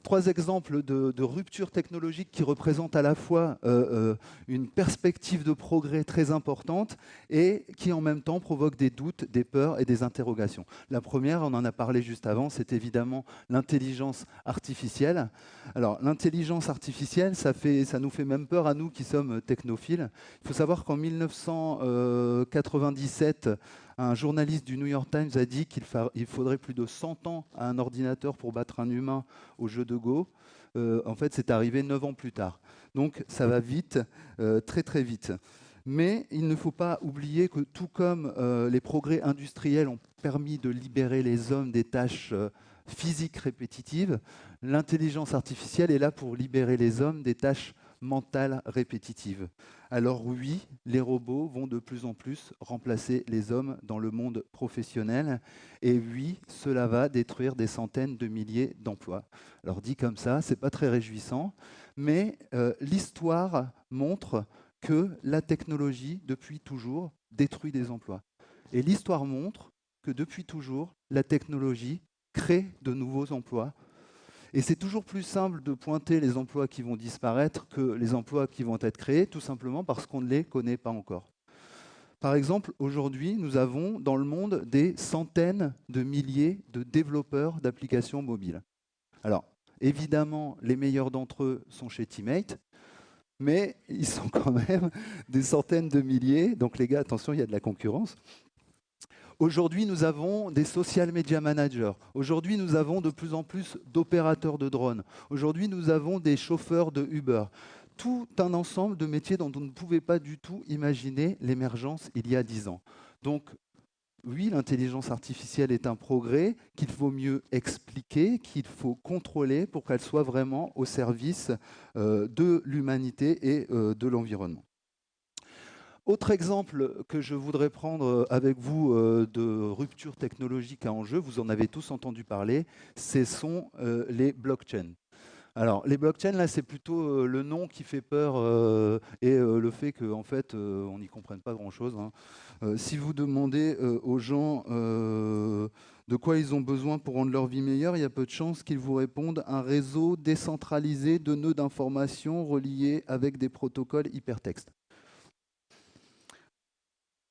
Trois exemples de ruptures technologiques qui représentent à la fois une perspective de progrès très importante et qui en même temps provoquent des doutes, des peurs et des interrogations. La première, on en a parlé juste avant, c'est évidemment l'intelligence artificielle. Alors l'intelligence artificielle, ça nous fait même peur à nous qui sommes technophiles. Il faut savoir qu'en 1997, un journaliste du New York Times a dit qu'il faudrait plus de 100 ans à un ordinateur pour battre un humain au jeu de Go. En fait, c'est arrivé 9 ans plus tard. Donc ça va vite, très très vite. Mais il ne faut pas oublier que tout comme les progrès industriels ont permis de libérer les hommes des tâches physiques répétitives, l'intelligence artificielle est là pour libérer les hommes des tâches mentales répétitives. Alors oui, les robots vont de plus en plus remplacer les hommes dans le monde professionnel. Et oui, cela va détruire des centaines de milliers d'emplois. Alors dit comme ça, c'est pas très réjouissant, mais l'histoire montre que la technologie, depuis toujours, détruit des emplois. Et l'histoire montre que depuis toujours, la technologie crée de nouveaux emplois. Et c'est toujours plus simple de pointer les emplois qui vont disparaître que les emplois qui vont être créés, tout simplement parce qu'on ne les connaît pas encore. Par exemple, aujourd'hui, nous avons dans le monde des centaines de milliers de développeurs d'applications mobiles. Alors, évidemment, les meilleurs d'entre eux sont chez Teammate, mais ils sont quand même des centaines de milliers. Donc les gars, attention, il y a de la concurrence. Aujourd'hui, nous avons des social media managers. Aujourd'hui, nous avons de plus en plus d'opérateurs de drones. Aujourd'hui, nous avons des chauffeurs de Uber. Tout un ensemble de métiers dont on ne pouvait pas du tout imaginer l'émergence il y a 10 ans. Donc, oui, l'intelligence artificielle est un progrès qu'il faut mieux expliquer, qu'il faut contrôler pour qu'elle soit vraiment au service de l'humanité et de l'environnement. Autre exemple que je voudrais prendre avec vous de rupture technologique à enjeu, vous en avez tous entendu parler, ce sont les blockchains. Alors, les blockchains, là, c'est plutôt le nom qui fait peur et le fait qu'en fait, on n'y comprenne pas grand-chose, hein. Si vous demandez aux gens de quoi ils ont besoin pour rendre leur vie meilleure, il y a peu de chances qu'ils vous répondent un réseau décentralisé de nœuds d'information reliés avec des protocoles hypertextes.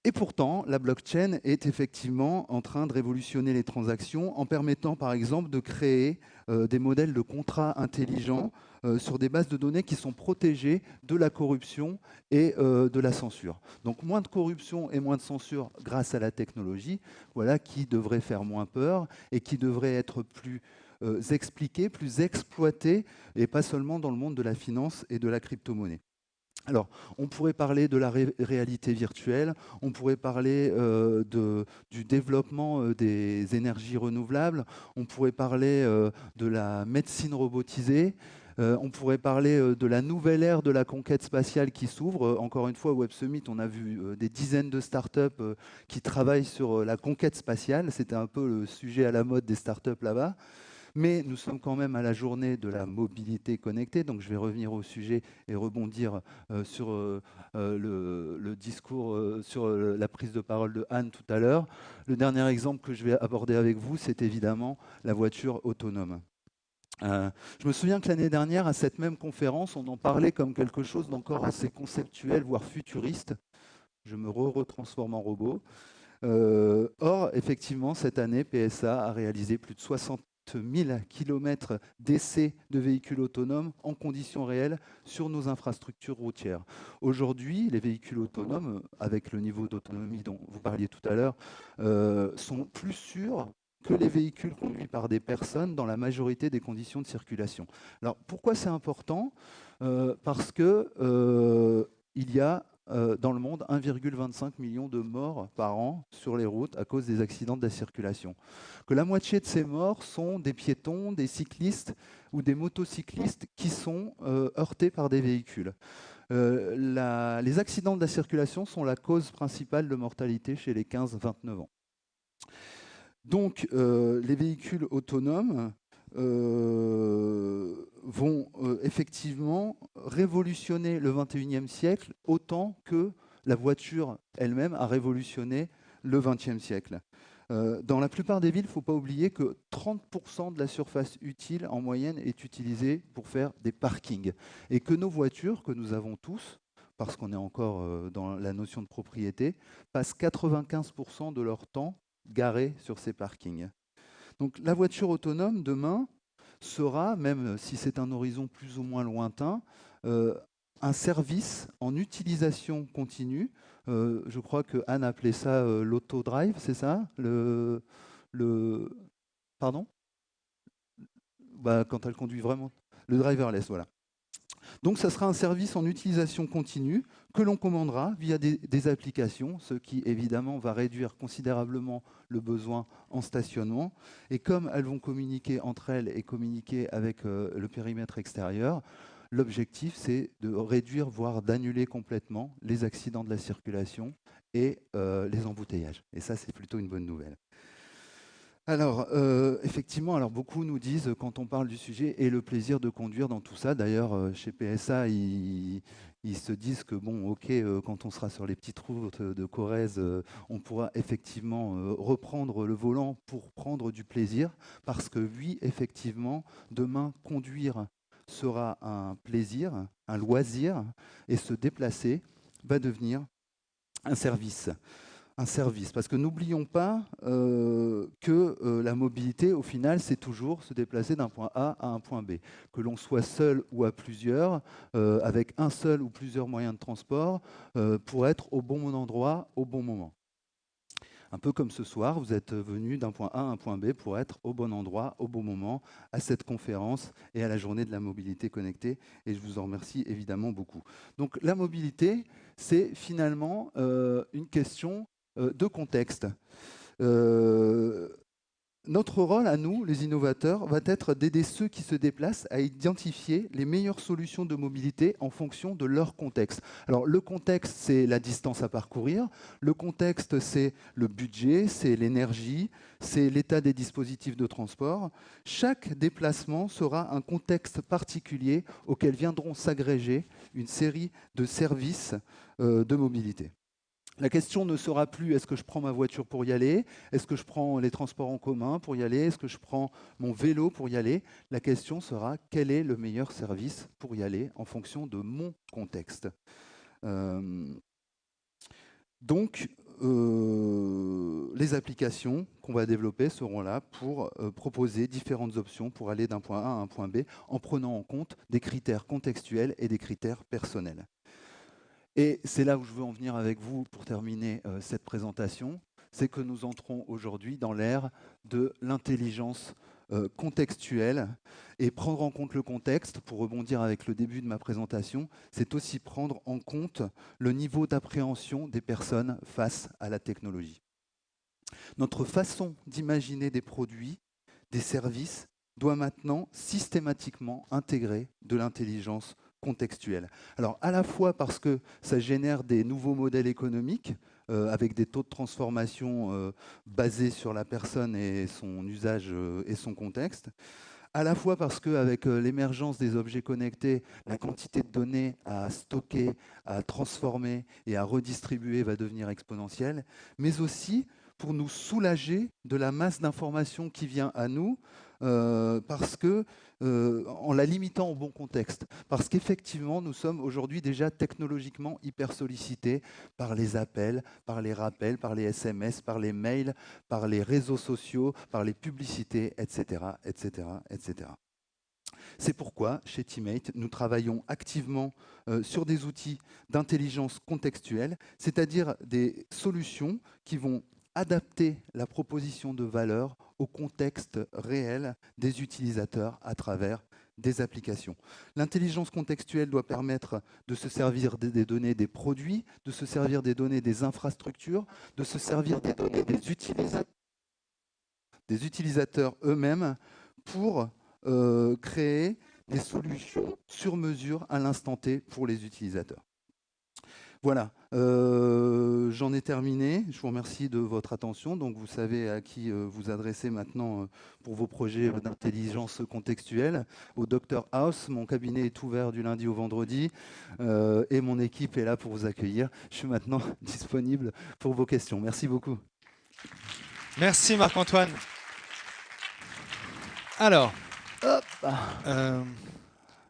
Et pourtant, la blockchain est effectivement en train de révolutionner les transactions en permettant, par exemple, de créer des modèles de contrats intelligents sur des bases de données qui sont protégées de la corruption et de la censure. Donc, moins de corruption et moins de censure grâce à la technologie, voilà qui devrait faire moins peur et qui devrait être plus expliqué, plus exploité, et pas seulement dans le monde de la finance et de la crypto-monnaie. Alors, on pourrait parler de la réalité virtuelle, on pourrait parler du développement des énergies renouvelables, on pourrait parler de la médecine robotisée, on pourrait parler de la nouvelle ère de la conquête spatiale qui s'ouvre. Encore une fois, au Web Summit, on a vu des dizaines de startups qui travaillent sur la conquête spatiale. C'était un peu le sujet à la mode des startups là-bas. Mais nous sommes quand même à la journée de la mobilité connectée, donc je vais revenir au sujet et rebondir sur le discours, sur la prise de parole de Anne tout à l'heure. Le dernier exemple que je vais aborder avec vous, c'est évidemment la voiture autonome. Je me souviens que l'année dernière, à cette même conférence, on en parlait comme quelque chose d'encore assez conceptuel, voire futuriste. Je me retransforme en robot. Or, effectivement, cette année, PSA a réalisé plus de 60 000 kilomètres d'essais de véhicules autonomes en conditions réelles sur nos infrastructures routières. Aujourd'hui, les véhicules autonomes, avec le niveau d'autonomie dont vous parliez tout à l'heure, sont plus sûrs que les véhicules conduits par des personnes dans la majorité des conditions de circulation. Alors, pourquoi c'est important ? Parce que il y a dans le monde 1,25 million de morts par an sur les routes à cause des accidents de la circulation. Que la moitié de ces morts sont des piétons, des cyclistes ou des motocyclistes qui sont heurtés par des véhicules. Les accidents de la circulation sont la cause principale de mortalité chez les 15-29 ans. Donc, les véhicules autonomes vont effectivement révolutionner le XXIe siècle autant que la voiture elle-même a révolutionné le XXe siècle. Dans la plupart des villes, il ne faut pas oublier que 30% de la surface utile en moyenne est utilisée pour faire des parkings. Et que nos voitures, que nous avons tous, parce qu'on est encore dans la notion de propriété, passent 95% de leur temps garés sur ces parkings. Donc la voiture autonome, demain, sera, même si c'est un horizon plus ou moins lointain, un service en utilisation continue. Je crois que Anne appelait ça l'autodrive, c'est ça le... Pardon bah, quand elle conduit vraiment. Le driverless, voilà. Donc ça sera un service en utilisation continue que l'on commandera via des applications, ce qui évidemment va réduire considérablement le besoin en stationnement. Et comme elles vont communiquer entre elles et communiquer avec le périmètre extérieur, l'objectif c'est de réduire, voire d'annuler complètement les accidents de la circulation et les embouteillages. Et ça c'est plutôt une bonne nouvelle. Alors, effectivement, alors beaucoup nous disent, quand on parle du sujet, et le plaisir de conduire dans tout ça. D'ailleurs, chez PSA, ils se disent que, bon, ok, quand on sera sur les petites routes de Corrèze, on pourra effectivement reprendre le volant pour prendre du plaisir. Parce que oui, effectivement, demain, conduire sera un plaisir, un loisir, et se déplacer va devenir un service. Un service. Parce que n'oublions pas que la mobilité, au final, c'est toujours se déplacer d'un point A à un point B. Que l'on soit seul ou à plusieurs, avec un seul ou plusieurs moyens de transport, pour être au bon endroit, au bon moment. Un peu comme ce soir, vous êtes venu d'un point A à un point B pour être au bon endroit, au bon moment, à cette conférence et à la journée de la mobilité connectée. Et je vous en remercie évidemment beaucoup. Donc la mobilité, c'est finalement une question de contexte. Notre rôle à nous, les innovateurs, va être d'aider ceux qui se déplacent à identifier les meilleures solutions de mobilité en fonction de leur contexte. Alors le contexte, c'est la distance à parcourir, le contexte, c'est le budget, c'est l'énergie, c'est l'état des dispositifs de transport. Chaque déplacement sera un contexte particulier auquel viendront s'agréger une série de services de mobilité. La question ne sera plus est-ce que je prends ma voiture pour y aller, est-ce que je prends les transports en commun pour y aller, est-ce que je prends mon vélo pour y aller. La question sera quel est le meilleur service pour y aller en fonction de mon contexte. Donc, les applications qu'on va développer seront là pour proposer différentes options pour aller d'un point A à un point B en prenant en compte des critères contextuels et des critères personnels. Et c'est là où je veux en venir avec vous pour terminer cette présentation, c'est que nous entrons aujourd'hui dans l'ère de l'intelligence contextuelle. Et prendre en compte le contexte, pour rebondir avec le début de ma présentation, c'est aussi prendre en compte le niveau d'appréhension des personnes face à la technologie. Notre façon d'imaginer des produits, des services, doit maintenant systématiquement intégrer de l'intelligence contextuelle. Alors à la fois parce que ça génère des nouveaux modèles économiques avec des taux de transformation basés sur la personne et son usage et son contexte, à la fois parce qu'avec l'émergence des objets connectés, la quantité de données à stocker, à transformer et à redistribuer va devenir exponentielle, mais aussi pour nous soulager de la masse d'informations qui vient à nous, parce que en la limitant au bon contexte. Parce qu'effectivement, nous sommes aujourd'hui déjà technologiquement hyper sollicités par les appels, par les rappels, par les SMS, par les mails, par les réseaux sociaux, par les publicités, etc., etc., etc. C'est pourquoi, chez Teammate, nous travaillons activement sur des outils d'intelligence contextuelle, c'est-à-dire des solutions qui vont adapter la proposition de valeur au contexte réel des utilisateurs à travers des applications. L'intelligence contextuelle doit permettre de se servir des données des produits, de se servir des données des infrastructures, de se servir des données des utilisateurs eux-mêmes pour créer des solutions sur mesure à l'instant T pour les utilisateurs. Voilà, j'en ai terminé. Je vous remercie de votre attention. Donc, vous savez à qui vous adresser maintenant pour vos projets d'intelligence contextuelle. Au Dr House, mon cabinet est ouvert du lundi au vendredi et mon équipe est là pour vous accueillir. Je suis maintenant disponible pour vos questions. Merci beaucoup. Merci Marc-Antoine. Alors, Hop.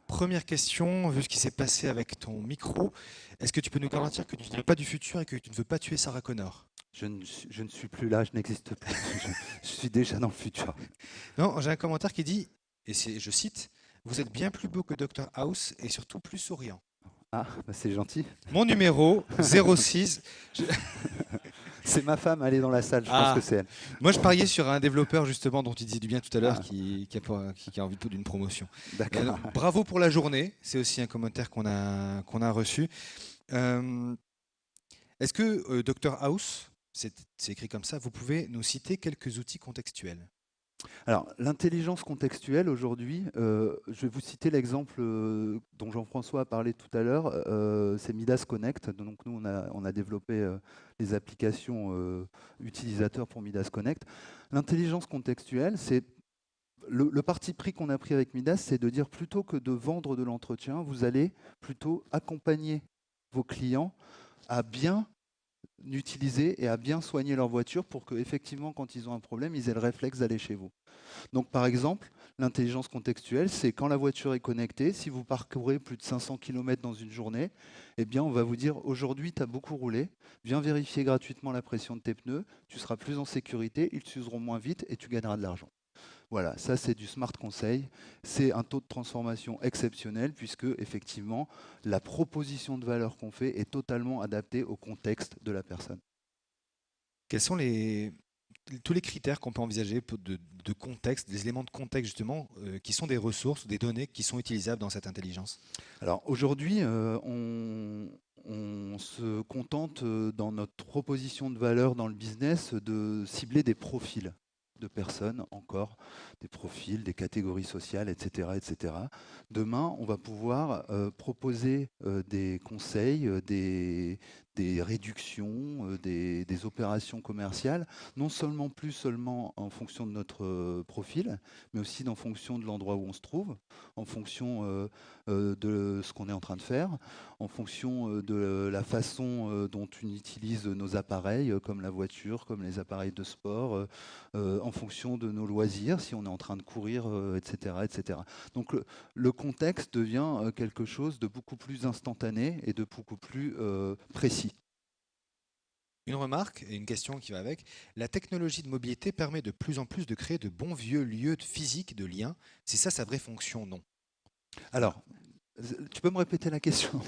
première question, vu ce qui s'est passé avec ton micro, est-ce que tu peux nous garantir que tu ne viens pas du futur et que tu ne veux pas tuer Sarah Connor? Je ne suis plus là, je n'existe plus. Je suis déjà dans le futur. Non, j'ai un commentaire qui dit, et je cite, vous êtes bien plus beau que Dr House et surtout plus souriant. Ah, bah c'est gentil. Mon numéro 06. C'est ma femme, elle est dans la salle, je pense que Ah, c'est elle. moi je pariais sur un développeur justement dont tu disais du bien tout à l'heure Ah, qui a envie d'une promotion. d'accord. Bravo pour la journée, c'est aussi un commentaire qu'on a reçu. Euh, Est-ce que Dr House, c'est écrit comme ça, vous pouvez nous citer quelques outils contextuels? Alors, l'intelligence contextuelle, aujourd'hui, je vais vous citer l'exemple dont Jean-François a parlé tout à l'heure, c'est Midas Connect. Donc, nous, on a développé les applications utilisateurs pour Midas Connect. L'intelligence contextuelle, c'est le parti pris qu'on a pris avec Midas, c'est de dire plutôt que de vendre de l'entretien, vous allez plutôt accompagner vos clients à bien d'utiliser et à bien soigner leur voiture pour que, effectivement, quand ils ont un problème, ils aient le réflexe d'aller chez vous. Donc, par exemple, l'intelligence contextuelle, c'est quand la voiture est connectée, si vous parcourez plus de 500 km dans une journée, eh bien, on va vous dire aujourd'hui, tu as beaucoup roulé, viens vérifier gratuitement la pression de tes pneus, tu seras plus en sécurité, ils s'useront moins vite et tu gagneras de l'argent. Voilà, ça c'est du smart conseil. C'est un taux de transformation exceptionnel puisque effectivement la proposition de valeur qu'on fait est totalement adaptée au contexte de la personne. Quels sont tous les critères qu'on peut envisager de contexte, des éléments de contexte justement, qui sont des ressources ou des données qui sont utilisables dans cette intelligence? Alors aujourd'hui, on se contente dans notre proposition de valeur dans le business de cibler des profils de personnes encore, des profils, des catégories sociales, etc. etc. Demain, on va pouvoir proposer des conseils, des réductions, des opérations commerciales, non seulement plus seulement en fonction de notre profil, mais aussi en fonction de l'endroit où on se trouve, en fonction de ce qu'on est en train de faire, en fonction de la façon dont on utilise nos appareils, comme la voiture, comme les appareils de sport, en fonction de nos loisirs, si on est en train de courir, etc., etc. Donc le contexte devient quelque chose de beaucoup plus instantané et de beaucoup plus précis. Une remarque et une question qui va avec. La technologie de mobilité permet de plus en plus de créer de bons vieux lieux physiques de liens. C'est ça sa vraie fonction? Non. Alors, tu peux me répéter la question?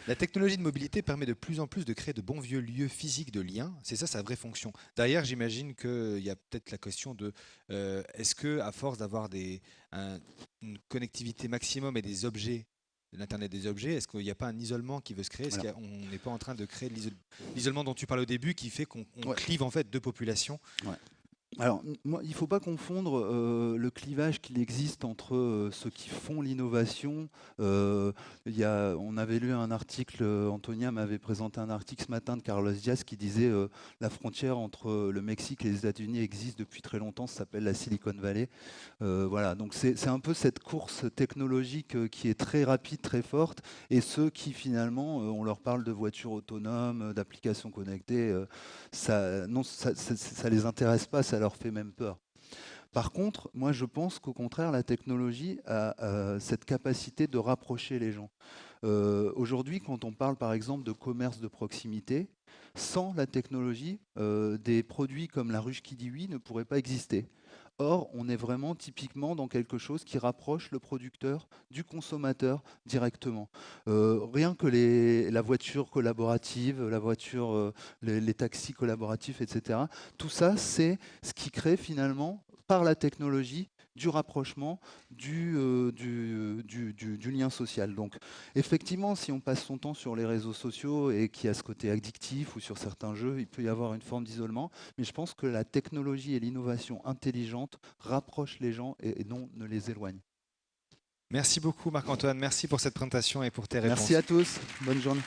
La technologie de mobilité permet de plus en plus de créer de bons vieux lieux physiques de liens. C'est ça sa vraie fonction. Derrière, j'imagine qu'il y a peut-être la question de est-ce que, à force d'avoir une connectivité maximum et des objets, de l'Internet des objets, est-ce qu'il n'y a pas un isolement qui veut se créer? Est-ce Alors, qu'on n'est pas en train de créer l'isolement dont tu parles au début qui fait qu'on ouais, clive en fait deux populations? ouais. Alors, moi, il ne faut pas confondre le clivage qu'il existe entre ceux qui font l'innovation. On avait lu un article, Antonia m'avait présenté un article ce matin de Carlos Diaz qui disait la frontière entre le Mexique et les États-Unis existe depuis très longtemps, ça s'appelle la Silicon Valley. Voilà, donc c'est un peu cette course technologique qui est très rapide, très forte, et ceux qui finalement, on leur parle de voitures autonomes, d'applications connectées, ça les intéresse pas, ça leur fait même peur. Par contre, moi je pense qu'au contraire, la technologie a cette capacité de rapprocher les gens. Aujourd'hui, quand on parle par exemple de commerce de proximité, sans la technologie, des produits comme la ruche qui dit oui ne pourraient pas exister. Or, on est vraiment typiquement dans quelque chose qui rapproche le producteur du consommateur directement. Rien que la voiture collaborative, les taxis collaboratifs, etc. Tout ça, c'est ce qui crée finalement, par la technologie, du rapprochement, du lien social. Donc, effectivement, si on passe son temps sur les réseaux sociaux et qu'il y a ce côté addictif ou sur certains jeux, il peut y avoir une forme d'isolement. Mais je pense que la technologie et l'innovation intelligente rapprochent les gens et non ne les éloignent. Merci beaucoup Marc-Antoine, merci pour cette présentation et pour tes Merci réponses. à tous. Bonne journée.